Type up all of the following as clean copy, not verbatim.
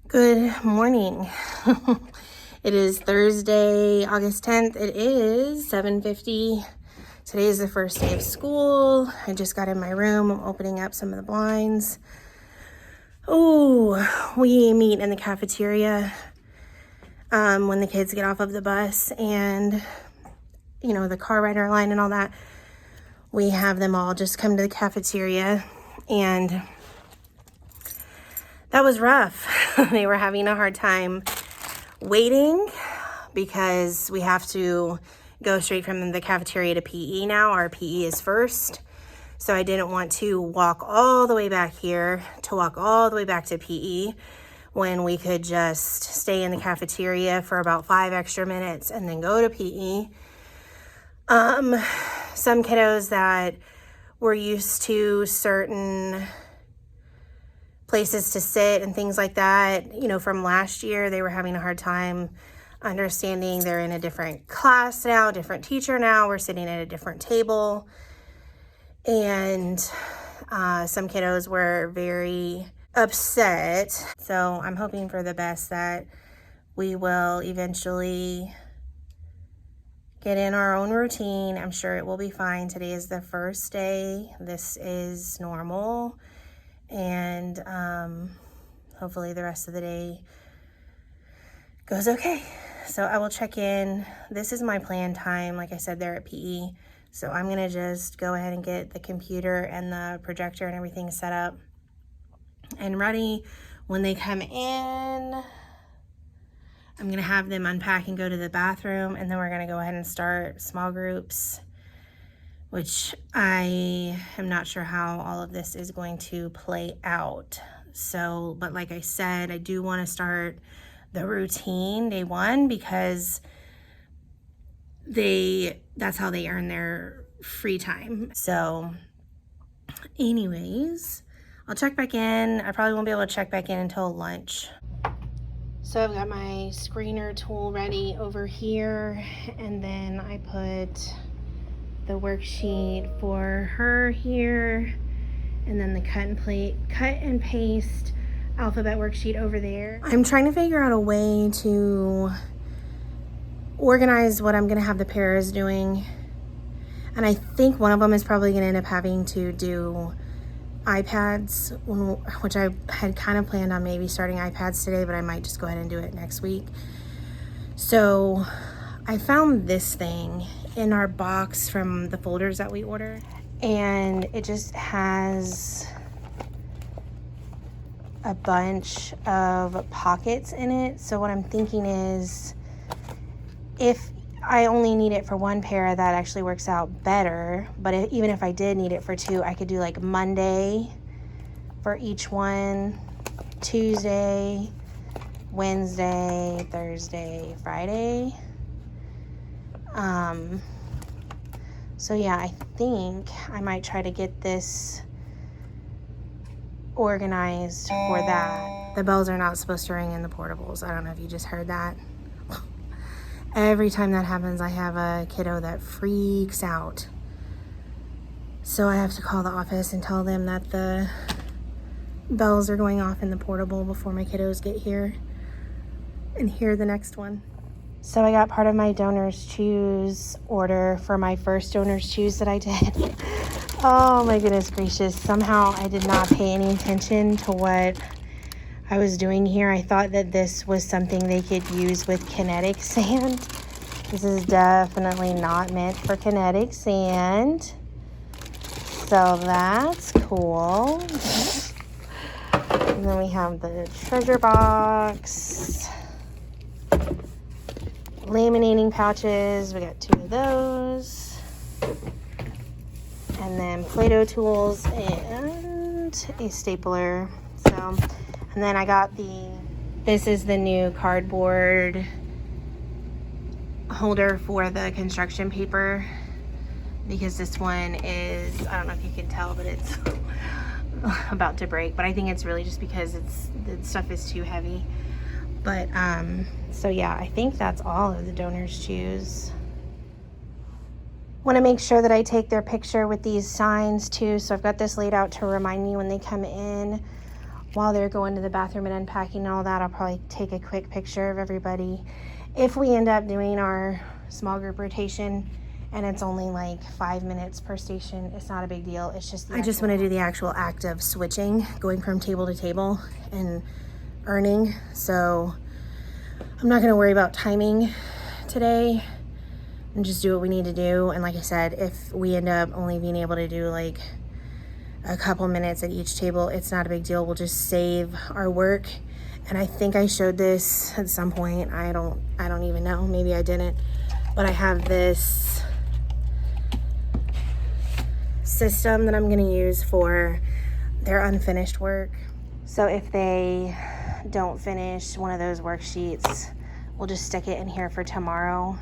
Good morning. It is Thursday, August 10th. It is 7:50. Today is the first day of school. I just got in my room. I'm opening up some of the blinds. Oh, we meet in the cafeteria when the kids get off of the bus and, the car rider line and all that. We have them all just come to the cafeteria, and that was rough. They were having a hard time waiting because we have to go straight from the cafeteria to PE now. Our PE is first. So I didn't want to walk all the way back here to walk all the way back to PE when we could just stay in the cafeteria for about 5 extra minutes and then go to PE. Some kiddos that were used to certain places to sit and things like that, from last year, they were having a hard time understanding they're in a different class now, different teacher now, we're sitting at a different table. And some kiddos were very upset. So I'm hoping for the best that we will eventually get in our own routine. I'm sure it will be fine. Today is the first day. This is normal. And hopefully the rest of the day goes okay. So I will check in. This is my planned time. Like I said, they're at PE. So I'm going to just go ahead and get the computer and the projector and everything set up and ready. When they come in, I'm going to have them unpack and go to the bathroom. And then we're going to go ahead and start small groups, which I am not sure how all of this is going to play out. So, but like I said, I do want to start the routine day one because that's how they earn their free time. So anyways, I'll check back in. I probably won't be able to check back in until lunch. So I've got my screener tool ready over here, and then I put the worksheet for her here, and then the cut and paste alphabet worksheet over there. I'm trying to figure out a way to organize what I'm going to have the pairs doing, and I think one of them is probably going to end up having to do iPads, which I had kind of planned on maybe starting iPads today, but I might just go ahead and do it next week. So I found this thing in our box from the folders that we ordered, and it just has a bunch of pockets in it. So what I'm thinking is, if I only need it for one pair, that actually works out better. But even if I did need it for two, I could do like Monday for each one, Tuesday, Wednesday, Thursday, Friday. So yeah, I think I might try to get this organized for that. The bells are not supposed to ring in the portables. I don't know if you just heard that. Every time that happens, I have a kiddo that freaks out. So I have to call the office and tell them that the bells are going off in the portable before my kiddos get here and hear the next one. So I got part of my Donors Choose order for my first Donors Choose that I did. Oh my goodness gracious. Somehow I did not pay any attention to what I was doing here. I thought that this was something they could use with kinetic sand. This is definitely not meant for kinetic sand. So that's cool. And then we have the treasure box. Laminating pouches, we got 2 of those, and then Play-Doh tools and a stapler. So, and then I got this is the new cardboard holder for the construction paper, because this one is, I don't know if you can tell, but it's about to break, but I think it's really just because the stuff is too heavy. But so yeah, I think that's all of the Donors Choose. Want to make sure that I take their picture with these signs too, so I've got this laid out to remind me when they come in. While they're going to the bathroom and unpacking and all that, I'll probably take a quick picture of everybody. If we end up doing our small group rotation and it's only like 5 minutes per station, it's not a big deal. It's just I just want to do the actual act of switching, going from table to table and earning. So I'm not going to worry about timing today and just do what we need to do. And like I said, if we end up only being able to do like a couple minutes at each table, it's not a big deal. We'll just save our work. And I think I showed this at some point. I don't even know. Maybe I didn't. But I have this system that I'm going to use for their unfinished work. So if they don't finish one of those worksheets, we'll just stick it in here for tomorrow.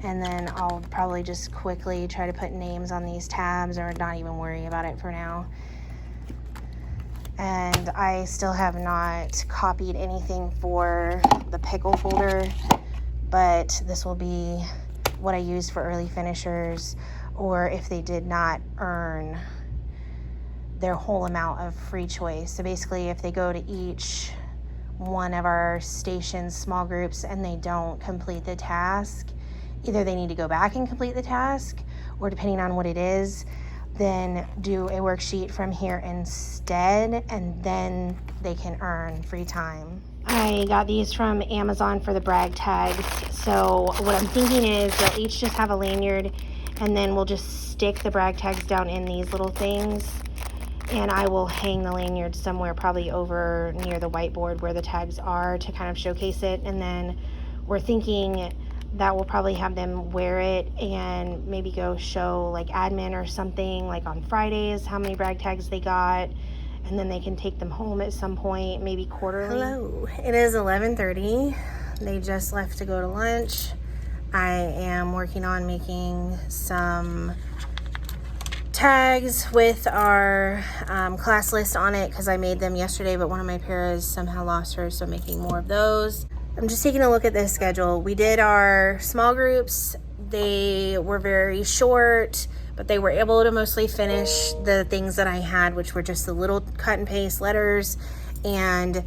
And then I'll probably just quickly try to put names on these tabs or not even worry about it for now. And I still have not copied anything for the pickle folder, but this will be what I use for early finishers, or if they did not earn their whole amount of free choice. So basically, if they go to each one of our stations, small groups, and they don't complete the task, either they need to go back and complete the task, or depending on what it is, then do a worksheet from here instead, and then they can earn free time. I got these from Amazon for the brag tags. So what I'm thinking is they'll each just have a lanyard, and then we'll just stick the brag tags down in these little things, and I will hang the lanyard somewhere probably over near the whiteboard where the tags are to kind of showcase it. And then we're thinking that we'll probably have them wear it and maybe go show like admin or something like on Fridays how many brag tags they got, and then they can take them home at some point, maybe quarterly. Hello, it is 11:30. They just left to go to lunch. I am working on making some tags with our class list on it because I made them yesterday, but one of my paras somehow lost hers, so I'm making more of those. I'm just taking a look at this schedule. We did our small groups. They were very short, but they were able to mostly finish the things that I had, which were just the little cut and paste letters and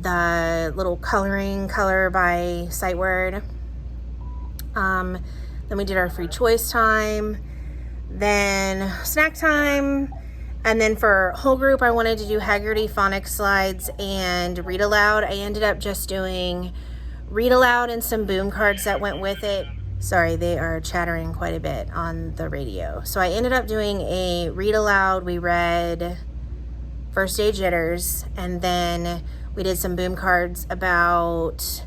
the little color by sight word. Then we did our free choice time, then snack time, and then for whole group, I wanted to do Haggerty phonics slides and read aloud. I ended up just doing read aloud and some boom cards that went with it. Sorry, they are chattering quite a bit on the radio. So I ended up doing a read aloud. We read First Day Jitters, and then we did some boom cards about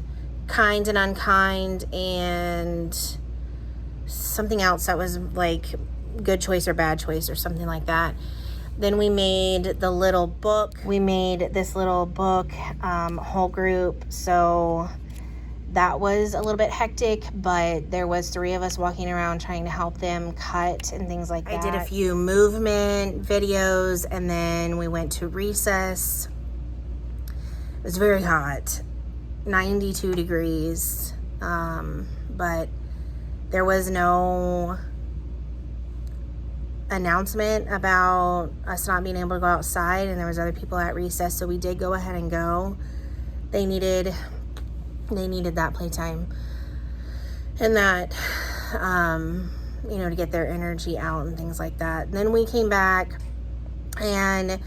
kind and unkind and something else that was like good choice or bad choice or something like that. Then we made the little book. We made this little book, whole group. So that was a little bit hectic, but there was 3 of us walking around trying to help them cut and things like that. I did a few movement videos, and then we went to recess. It was very hot, 92 degrees, but there was no announcement about us not being able to go outside, and there was other people at recess, so we did go ahead and go. They needed that playtime and that to get their energy out and things like that. And then we came back and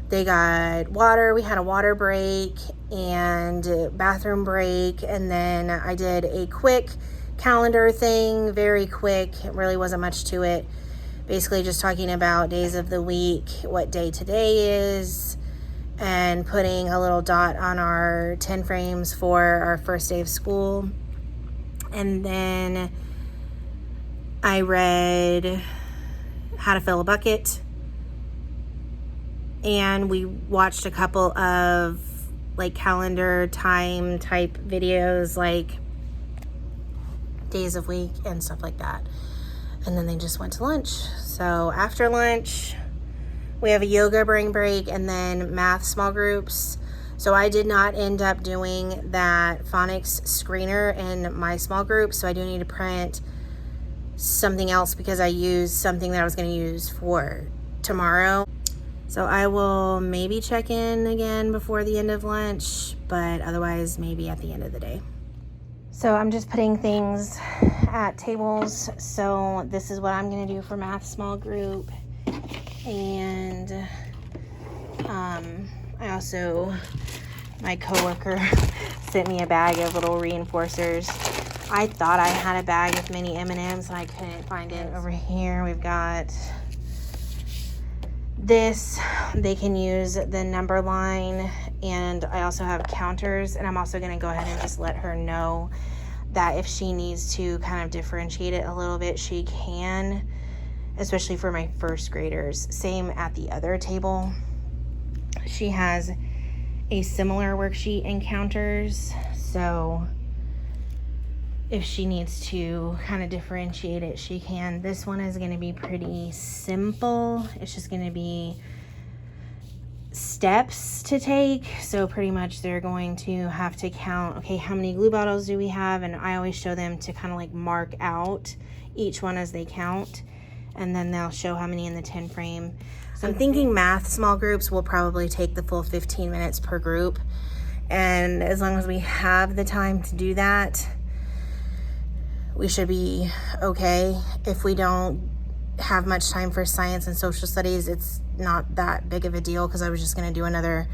they got water. We had a water break and bathroom break, and then I did a quick calendar thing, very quick. It really wasn't much to it. Basically just talking about days of the week, what day today is, and putting a little dot on our 10 frames for our first day of school. And then I read How to Fill a Bucket, and we watched a couple of like calendar time type videos, like days of week and stuff like that. And then they just went to lunch. So after lunch, we have a yoga break and then math small groups. So I did not end up doing that phonics screener in my small group. So I do need to print something else because I used something that I was going to use for tomorrow. So I will maybe check in again before the end of lunch, but otherwise maybe at the end of the day. So I'm just putting things at tables. So this is what I'm going to do for math small group. And I also, my coworker sent me a bag of little reinforcers. I thought I had a bag with mini M&Ms and I couldn't find it. Over here we've got this. They can use the number line, and I also have counters, and I'm also going to go ahead and just let her know that if she needs to kind of differentiate it a little bit, she can, especially for my first graders. Same at the other table. She has a similar worksheet and counters, so if she needs to kind of differentiate it, she can. This one is going to be pretty simple. It's just going to be steps to take. So pretty much they're going to have to count, okay, how many glue bottles do we have? And I always show them to kind of like mark out each one as they count, and then they'll show how many in the 10 frame. So I'm thinking math small groups will probably take the full 15 minutes per group. And as long as we have the time to do that, we should be okay. If we don't have much time for science and social studies, it's not that big of a deal, because I was just going to do another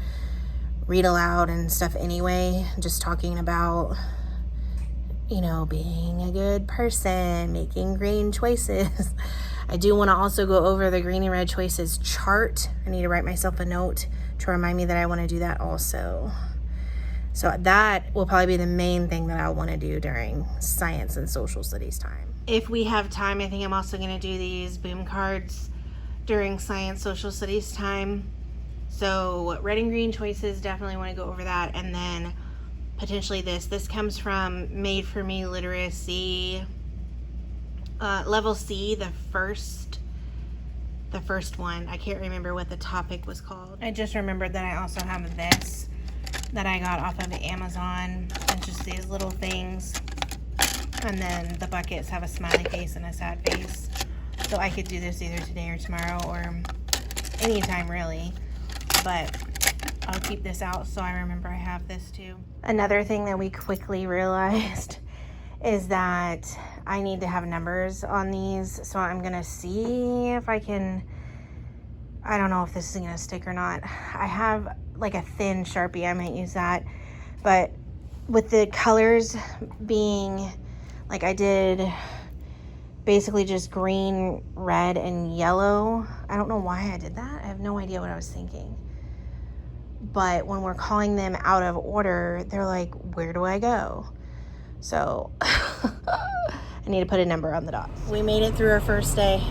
read aloud and stuff anyway, just talking about, you know, being a good person, making green choices. I do want to also go over the green and red choices chart. I need to write myself a note to remind me that I want to do that also. So that will probably be the main thing that I'll want to do during science and social studies time. If we have time, I think I'm also going to do these boom cards during science social studies time. So red and green choices, definitely want to go over that. And then potentially this comes from Made For Me Literacy, level C, the first one. I can't remember what the topic was called. I just remembered that I also have this that I got off of Amazon. It's just these little things, and then the buckets have a smiley face and a sad face. So I could do this either today or tomorrow or anytime really, but I'll keep this out so I remember I have this too. Another thing that we quickly realized is that I need to have numbers on these, so I'm gonna see if I can, I don't know if this is gonna stick or not. I have like a thin Sharpie, I might use that, but with the colors being like, I did basically just green, red, and yellow. I don't know why I did that. I have no idea what I was thinking. But when we're calling them out of order, they're like, where do I go? So I need to put a number on the dots. We made it through our first day.